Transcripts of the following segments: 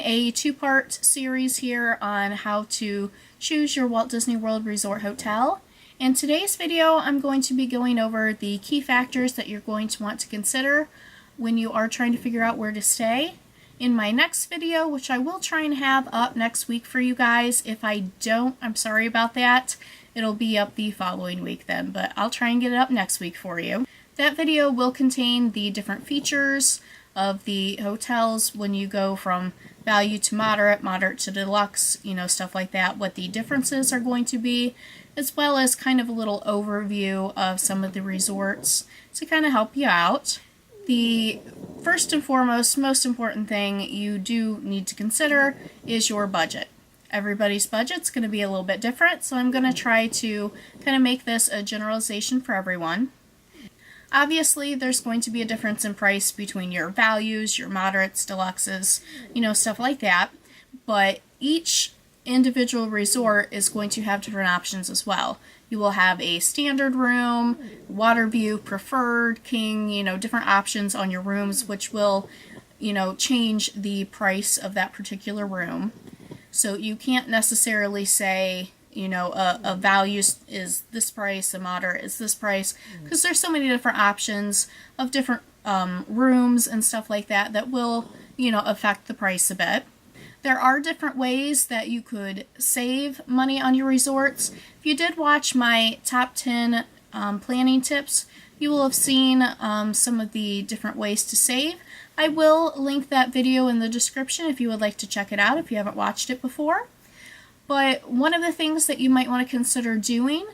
a two-part series here on how to choose your Walt Disney World Resort hotel. In today's video, I'm going to be going over the key factors that you're going to want to consider when you are trying to figure out where to stay. In my next video, which I will try and have up next week for you guys, if I don't, I'm sorry about that. It'll be up the following week then, but I'll try and get it up next week for you. That video will contain the different features of the hotels when you go from value to moderate, moderate to deluxe, stuff like that, what the differences are going to be, as well as kind of a little overview of some of the resorts to kind of help you out. The first and foremost, most important thing you do need to consider is your budget. Everybody's budget's going to be a little bit different, so I'm going to try to kind of make this a generalization for everyone. Obviously, there's going to be a difference in price between your values, your moderates, deluxes, stuff like that, but each individual resort is going to have different options as well. You will have a standard room, water view, preferred, king, different options on your rooms, which will, change the price of that particular room. So you can't necessarily say, a value is this price, a moderate is this price, because there's so many different options of different rooms and stuff like that that will, affect the price a bit. There are different ways that you could save money on your resorts. If you did watch my top 10 planning tips, you will have seen some of the different ways to save. I will link that video in the description if you would like to check it out if you haven't watched it before. But one of the things that you might want to consider doing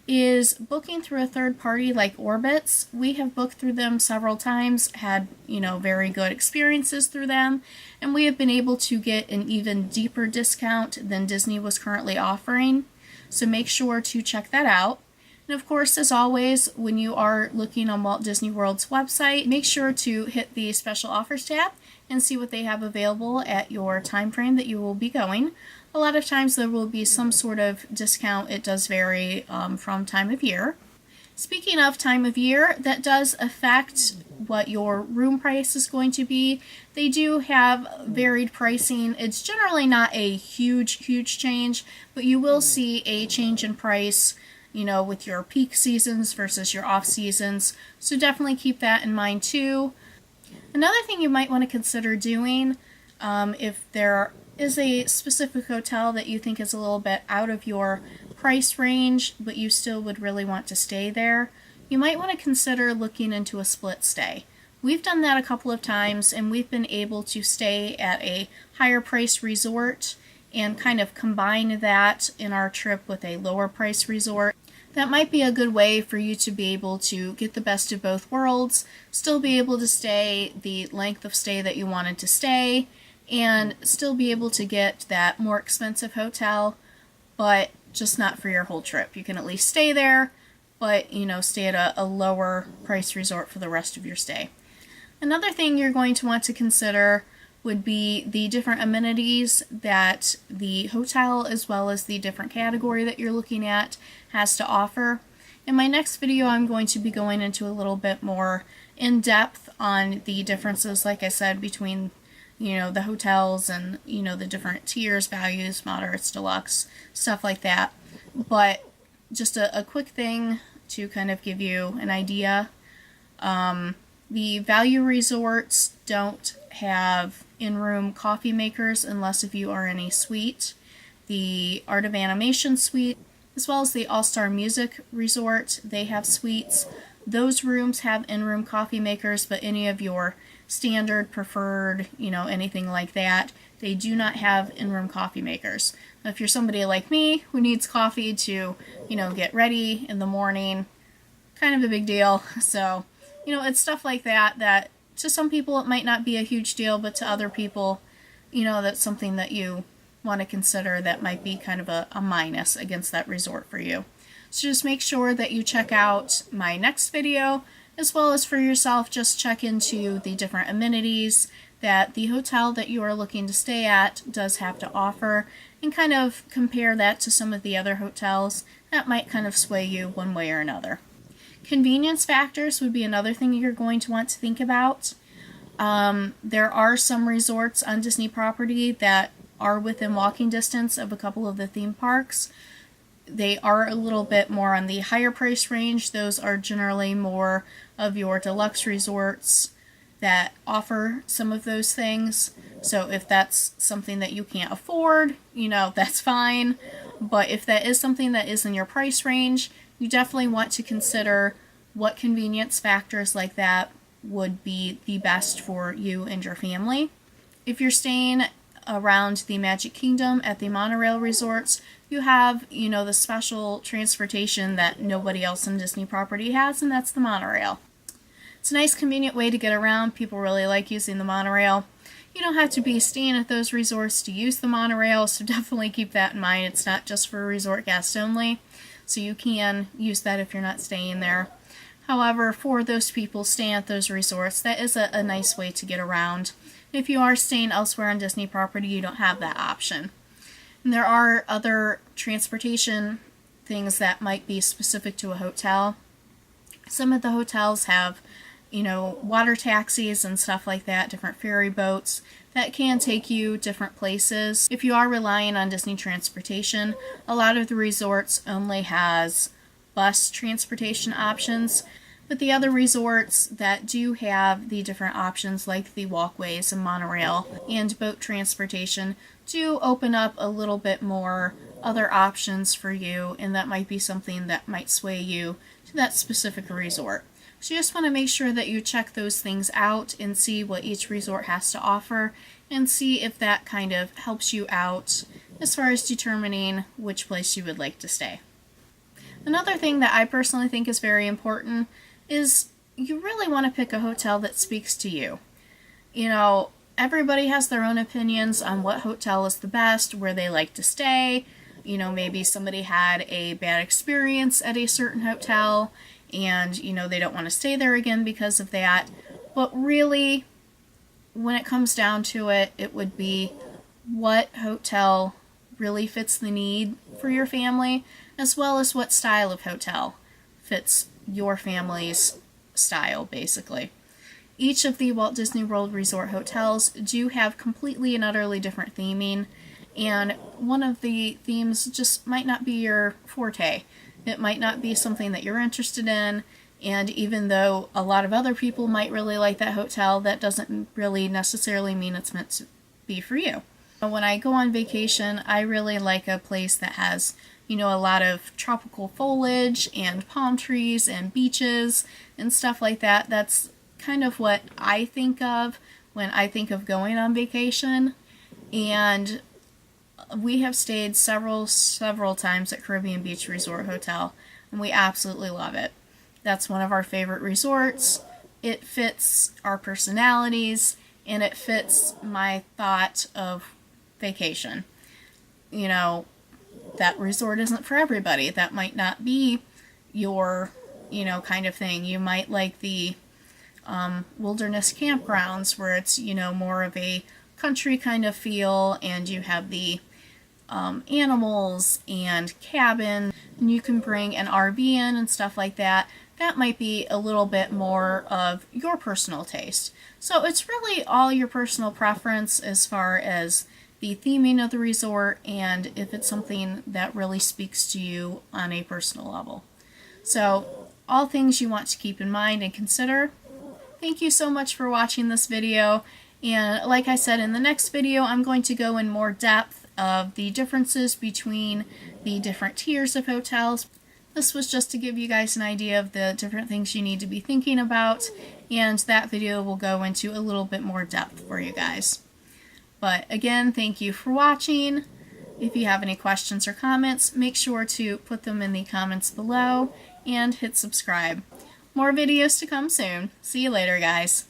is booking through a third party like Orbitz. We have booked through them several times, had, very good experiences through them, and we have been able to get an even deeper discount than Disney was currently offering. So make sure to check that out. And of course, as always, when you are looking on Walt Disney World's website, make sure to hit the special offers tab and see what they have available at your time frame that you will be going. A lot of times there will be some sort of discount. It does vary from time of year. Speaking of time of year, that does affect what your room price is going to be. They do have varied pricing. It's generally not a huge change, but you will see a change in price with your peak seasons versus your off seasons. So definitely keep that in mind too. Another thing you might want to consider doing, if there is a specific hotel that you think is a little bit out of your price range, but you still would really want to stay there, you might want to consider looking into a split stay. We've done that a couple of times, and we've been able to stay at a higher price resort and kind of combine that in our trip with a lower price resort. That might be a good way for you to be able to get the best of both worlds, still be able to stay the length of stay that you wanted to stay, and still be able to get that more expensive hotel, but just not for your whole trip. You can at least stay there, but stay at a lower price resort for the rest of your stay. Another thing you're going to want to consider would be the different amenities that the hotel, as well as the different category that you're looking at, has to offer. In my next video, I'm going to be going into a little bit more in depth on the differences, like I said, between the hotels and the different tiers, values, moderates, deluxe, stuff like that. But just a quick thing to kind of give you an idea. The value resorts don't have in-room coffee makers unless if you are in a suite. The Art of Animation suite, as well as the All-Star Music Resort, they have suites. Those rooms have in-room coffee makers, but any of your standard, preferred, anything like that, they do not have in-room coffee makers. Now, if you're somebody like me who needs coffee to, get ready in the morning, kind of a big deal. So, it's stuff like that that to some people it might not be a huge deal, but to other people, that's something that you want to consider that might be kind of a minus against that resort for you. So just make sure that you check out my next video, as well as for yourself, just check into the different amenities that the hotel that you are looking to stay at does have to offer, and kind of compare that to some of the other hotels that might kind of sway you one way or another. Convenience factors would be another thing you're going to want to think about. There are some resorts on Disney property that are within walking distance of a couple of the theme parks. They are a little bit more on the higher price range. Those are generally more of your deluxe resorts that offer some of those things. So if that's something that you can't afford, that's fine. But if that is something that is in your price range, you definitely want to consider what convenience factors like that would be the best for you and your family. If you're staying around the Magic Kingdom at the monorail resorts, you have, the special transportation that nobody else in Disney property has, and that's the monorail. It's a nice, convenient way to get around. People really like using the monorail. You don't have to be staying at those resorts to use the monorail, so definitely keep that in mind. It's not just for resort guests only, so you can use that if you're not staying there. However, for those people staying at those resorts, that is a nice way to get around. If you are staying elsewhere on Disney property, you don't have that option. And there are other transportation things that might be specific to a hotel. Some of the hotels have, water taxis and stuff like that, different ferry boats that can take you different places. If you are relying on Disney transportation, a lot of the resorts only has bus transportation options, but the other resorts that do have the different options like the walkways and monorail and boat transportation do open up a little bit more other options for you, and that might be something that might sway you to that specific resort. So you just want to make sure that you check those things out and see what each resort has to offer and see if that kind of helps you out as far as determining which place you would like to stay. Another thing that I personally think is very important is you really want to pick a hotel that speaks to you. Everybody has their own opinions on what hotel is the best, where they like to stay. Maybe somebody had a bad experience at a certain hotel and, they don't want to stay there again because of that. But really, when it comes down to it, it would be what hotel really fits the need for your family, as well as what style of hotel fits your family's style, basically. Each of the Walt Disney World Resort hotels do have completely and utterly different theming, and one of the themes just might not be your forte. It might not be something that you're interested in, and even though a lot of other people might really like that hotel, that doesn't really necessarily mean it's meant to be for you. When I go on vacation, I really like a place that has, a lot of tropical foliage and palm trees and beaches and stuff like that. That's kind of what I think of when I think of going on vacation. And we have stayed several times at Caribbean Beach Resort Hotel, and we absolutely love it. That's one of our favorite resorts. It fits our personalities, and it fits my thought of vacation. That resort isn't for everybody. That might not be your, kind of thing. You might like the wilderness campgrounds where it's, more of a country kind of feel, and you have the animals and cabin, and you can bring an RV in and stuff like that. That might be a little bit more of your personal taste. So it's really all your personal preference as far as the theming of the resort and if it's something that really speaks to you on a personal level. So all things you want to keep in mind and consider. Thank you so much for watching this video, and like I said, in the next video I'm going to go in more depth of the differences between the different tiers of hotels. This was just to give you guys an idea of the different things you need to be thinking about, and that video will go into a little bit more depth for you guys. But again, thank you for watching. If you have any questions or comments, make sure to put them in the comments below and hit subscribe. More videos to come soon. See you later, guys.